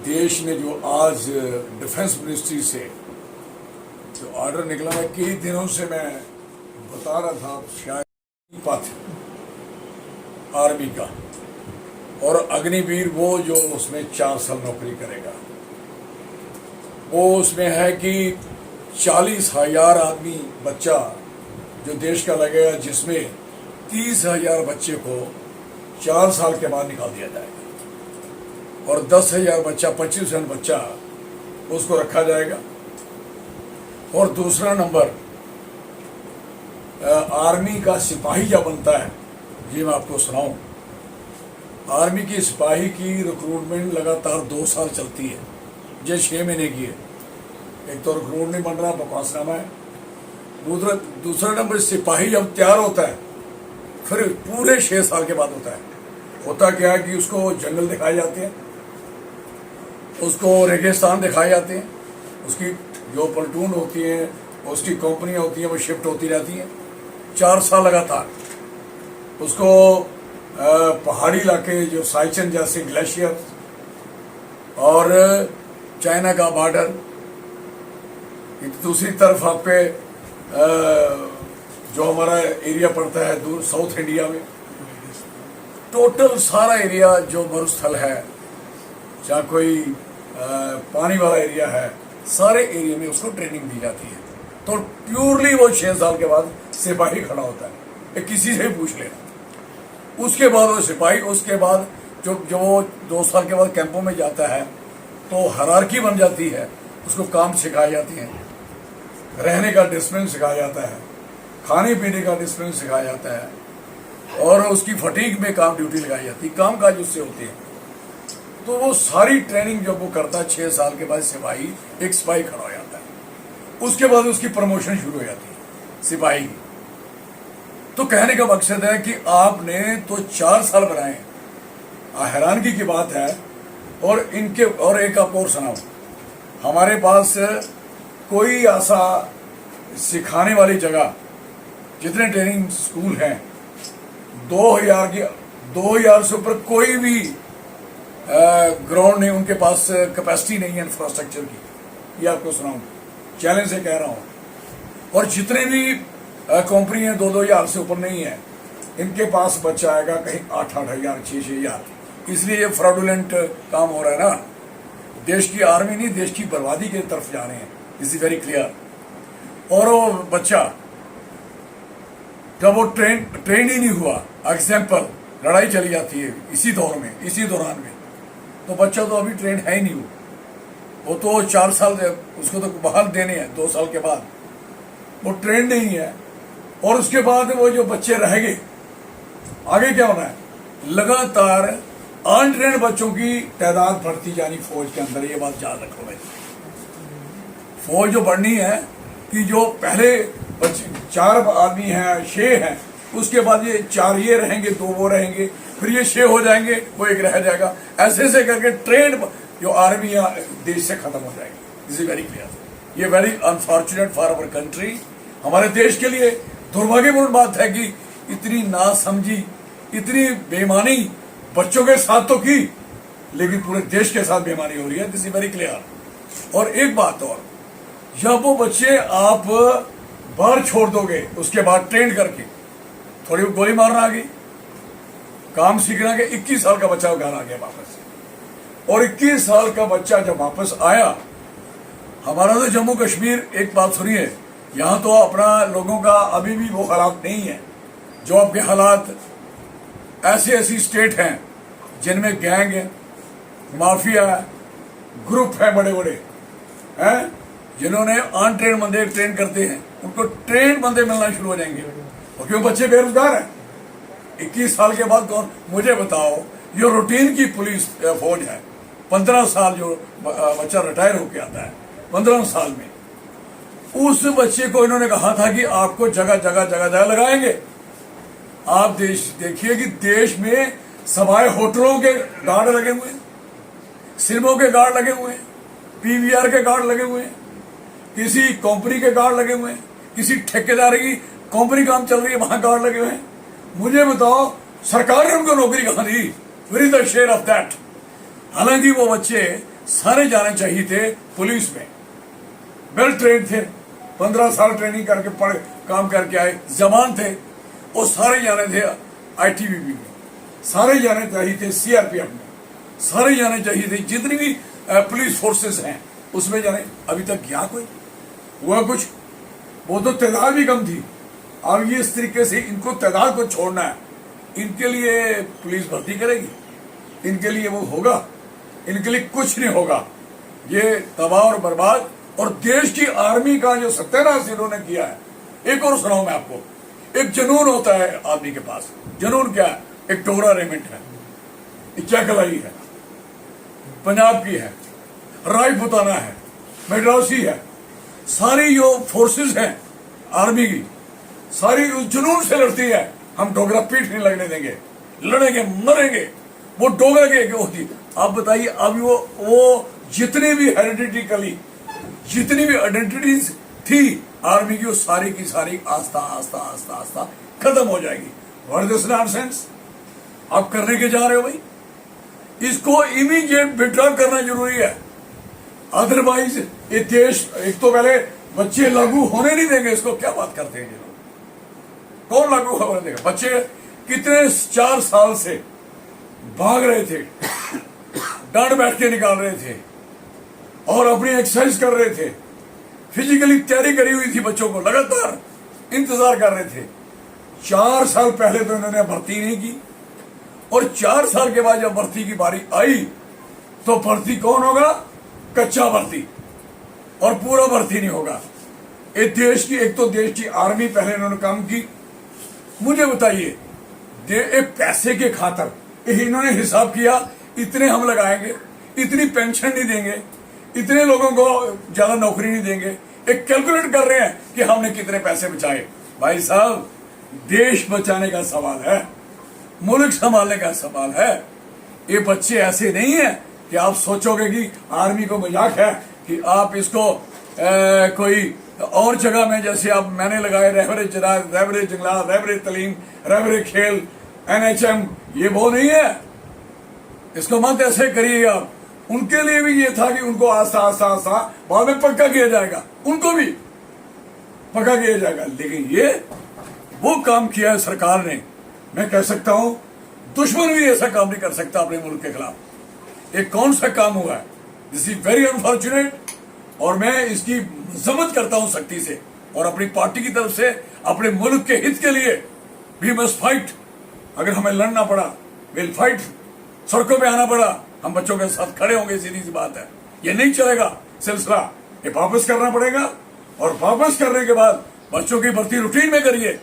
देश ने जो आज डिफेंस मिनिस्ट्री से जो ऑर्डर निकला है, कई दिनों से मैं बता रहा था, शायद पथ आर्मी का और अग्निवीर वो जो उसमें 4 साल नौकरी करेगा, वो उसमें है कि 40,000 आदमी बच्चा जो देश का लगेगा, जिसमें 30,000 बच्चे को 4 साल के बाद निकाल दिया जाएगा और 10,000 बच्चा, 25,000 बच्चा उसको रखा जाएगा। और दूसरा नंबर, आर्मी का सिपाही जब बनता है, ये मैं आपको सुनाऊं, आर्मी की सिपाही की रिक्रूटमेंट लगातार 2 साल चलती है, जो 6 महीने की है। एक तो रिक्रूट नहीं बन रहा, बकवासनामा है। दूसरा नंबर, सिपाही जब तैयार होता है फिर पूरे 6 साल के बाद होता क्या है कि उसको जंगल दिखाए जाते हैं, उसको रेगिस्तान दिखाए जाते हैं, उसकी जो प्लटून होती है, उसकी कंपनियां होती हैं, वो शिफ्ट होती रहती हैं 4 साल लगातार। उसको पहाड़ी इलाके जो साइचन जैसे ग्लेशियर और चाइना का बॉर्डर, दूसरी तरफ आप पे जो हमारा एरिया पड़ता है दूर साउथ इंडिया में, टोटल सारा एरिया जो मरुस्थल है, चाहे कोई पानी वाला एरिया है, सारे एरिया में उसको ट्रेनिंग दी जाती है। तो प्योरली वो 6 साल के बाद सिपाही खड़ा होता है, ये किसी से पूछ लेना। उसके बाद वो सिपाही, उसके बाद जो वो 2 साल के बाद कैंपों में जाता है, तो हायरार्की बन जाती है, उसको काम सिखाए जाते हैं, रहने का डिसिप्लिन सिखाया जाता है, खाने पीने का डिसिप्लिन सिखाया जाता है, और उसकी फटीक में काम ड्यूटी लगाई जाती है, काम काज उससे होते हैं। तो वो सारी ट्रेनिंग जब वो करता है, 6 साल के बाद सिपाही, एक सिपाही खड़ा हो जाता है। उसके बाद उसकी प्रमोशन शुरू हो जाती है सिपाही की। तो कहने का मकसद है कि आपने तो 4 साल बनाए, हैरानगी की बात है। और इनके और एक आप और सुनाओ, हमारे पास कोई ऐसा सिखाने वाली जगह, जितने ट्रेनिंग स्कूल हैं, 2000 से ऊपर कोई भी ग्राउंड नहीं, उनके पास कैपेसिटी नहीं है इंफ्रास्ट्रक्चर की। ये आपको सुनाऊं, चैलेंज से कह रहा हूं। और जितने भी कंपनी हैं 2,000 से ऊपर नहीं है, इनके पास बच्चा आएगा कहीं 8,000, 6,000। इसलिए ये फ्रॉडुलेंट काम हो रहा है ना। देश की आर्मी नहीं, देश की बर्बादी की तरफ जा रहे हैं, दिस इज वेरी क्लियर। और वो बच्चा जब वो ट्रेन ही नहीं हुआ, एग्जाम्पल लड़ाई चली जाती है इसी दौरान में, तो बच्चा तो अभी ट्रेन है ही नहीं, वो तो 4 साल उसको तो बहाल देने हैं 2 साल के बाद, वो ट्रेन नहीं है। और उसके बाद वो जो बच्चे रह गए, आगे क्या होना है, लगातार अनट्रेन्ड बच्चों की तादाद बढ़ती जानी फौज के अंदर। ये बात याद रखो भाई, फौज जो बढ़नी है कि जो पहले बच्चे 4 आदमी हैं, 6 हैं, उसके बाद ये 4 ये रहेंगे, 2 वो रहेंगे, फिर ये 6 हो जाएंगे, वो 1 रह जाएगा। ऐसे करके ट्रेंड जो आर्मी देश से खत्म हो जाएगी। This is very clear. ये very unfortunate for our country. हमारे देश के लिए दुर्भाग्यपूर्ण बात है कि इतनी नासमझी, इतनी बेईमानी बच्चों के साथ तो की, लेकिन पूरे देश के साथ बेईमानी हो रही है। This is very clear. और एक बात और, जब वो बच्चे आप बाहर छोड़ दोगे, उसके बाद ट्रेन करके थोड़ी गोली मारना आ गई, काम सीखना के 21 साल का बच्चा घर आ गया वापस। और 21 साल का बच्चा जब वापस आया, हमारा तो जम्मू कश्मीर, एक बात सुनिए, यहाँ तो अपना लोगों का अभी भी वो हालात नहीं है जो आपके हालात ऐसी स्टेट हैं जिनमें गैंग है, माफिया है, ग्रुप है, बड़े बड़े हैं, जिन्होंने अनट्रेन बंदे ट्रेन करते हैं, उनको ट्रेन बंदे मिलना शुरू हो जाएंगे। और क्यों बच्चे बेरोजगार हैं 21 साल के बाद। कौन, मुझे बताओ, जो रूटीन की पुलिस फौज है, 15 साल जो बच्चा रिटायर होके आता है, 15 साल में, उस बच्चे को इन्होंने कहा था कि आपको जगह जगह लगाएंगे। आप देखिए कि देश में सवाए होटलों के गार्ड लगे हुए हैं, सिनेमों के गार्ड लगे हुए हैं, पीवीआर के गार्ड लगे हुए हैं, किसी कंपनी के गार्ड लगे हुए हैं, किसी ठेकेदार की कंपनी काम चल रही है, वहां गार्ड लगे हुए हैं। मुझे बताओ, सरकार ने उनको नौकरी कहां दी? Where is the share of that? हालांकि वो बच्चे सारे जाने चाहिए थे पुलिस में, वेल ट्रेन थे, 15 साल ट्रेनिंग करके पढ़ काम करके आए, जवान थे, वो सारे जाने थे आईटीबीपी में, सारे जाने चाहिए थे सीआरपीएफ में, सारे जाने चाहिए थे जितनी भी पुलिस फोर्सेस हैं उसमें जाने। अभी तक गया कोई, हुआ कुछ? वो तो तादाद भी कम थी। अब ये इस तरीके से इनको तादाद को छोड़ना है, इनके लिए पुलिस भर्ती करेगी, इनके लिए वो होगा, इनके लिए कुछ नहीं होगा। ये तबाह और बर्बाद, और देश की आर्मी का जो सत्यानाश इन्होंने किया है। एक और सुनाऊं मैं आपको, एक जुनून होता है आदमी के पास। जुनून क्या है? एक टोगरा रेजिमेंट है, इच्छाकलाई है, पंजाब की है, रायपुताना है, मद्रासी है, सारी जो फोर्सेस हैं आर्मी की, सारी उस जुनून से लड़ती है। हम डोगरा पीठ नहीं लगने देंगे, लड़ेंगे, मरेंगे। वो डोगरा के होती। आप बताइए, अब वो जितने भी हेरिडिटिकली जितनी भी आइडेंटिटीज थी आर्मी की, वो सारी की सारी आस्ता आस्ता आस्ता आस्ता खत्म हो जाएगी। व्हाट दिस नॉनसेंस आप करने के जा रहे हो भाई? इसको इमीडिएट विड्रॉ करना जरूरी है, अदरवाइज ये देश, एक तो पहले बच्चे लागू होने नहीं देंगे इसको। क्या बात करते हैं ये लोग? कौन लागू होने देगा? बच्चे कितने 4 साल से भाग रहे थे, डांट बैठ के निकाल रहे थे और अपनी एक्सरसाइज कर रहे थे, फिजिकली तैयारी करी हुई थी, बच्चों को लगातार इंतजार कर रहे थे। 4 साल पहले तो इन्होंने भर्ती नहीं की, और 4 साल के बाद जब भर्ती की बारी आई तो भर्ती कौन होगा? कच्चा भर्ती, और पूरा भर्ती नहीं होगा। एक देश की, एक तो देश की आर्मी पहले इन्होंने काम की। मुझे बताइए, पैसे के खातर इन्होंने हिसाब किया, इतने हम लगाएंगे, इतनी पेंशन नहीं देंगे, इतने लोगों को ज्यादा नौकरी नहीं देंगे। एक कैलकुलेट कर रहे हैं कि हमने कितने पैसे बचाए। भाई साहब, देश बचाने का सवाल है, मुल्क संभालने का सवाल है। ये बच्चे ऐसे नहीं है कि आप सोचोगे कि आर्मी को मजाक है कि आप इसको कोई और जगह में, जैसे आप मैंने लगाए रहबरे जंगलात, रहबरे तलीम, रहबरे खेल, NHM, ये वो नहीं है। इसको मत ऐसे करिए आप। उनके लिए भी ये था कि उनको आस्ता आस्ता आस्ता बाद में पक्का किया जाएगा, उनको भी पक्का किया जाएगा। लेकिन ये वो काम किया है सरकार ने, मैं कह सकता हूं दुश्मन भी ऐसा काम नहीं कर सकता अपने मुल्क के खिलाफ। एक कौन सा काम हुआ है? दिस इज वेरी अनफॉर्चुनेट, और मैं इसकी मजम्मत करता हूं सख्ती से, और अपनी पार्टी की तरफ से अपने मुल्क के हित के लिए वी मस्ट फाइट। अगर हमें लड़ना पड़ा, विल फाइट, सड़कों पे आना पड़ा, हम बच्चों के साथ खड़े होंगे। सीधी सी बात है, ये नहीं चलेगा सिलसिला, ये वापस करना पड़ेगा। और वापस करने के बाद बच्चों की भर्ती रूटीन में करिए,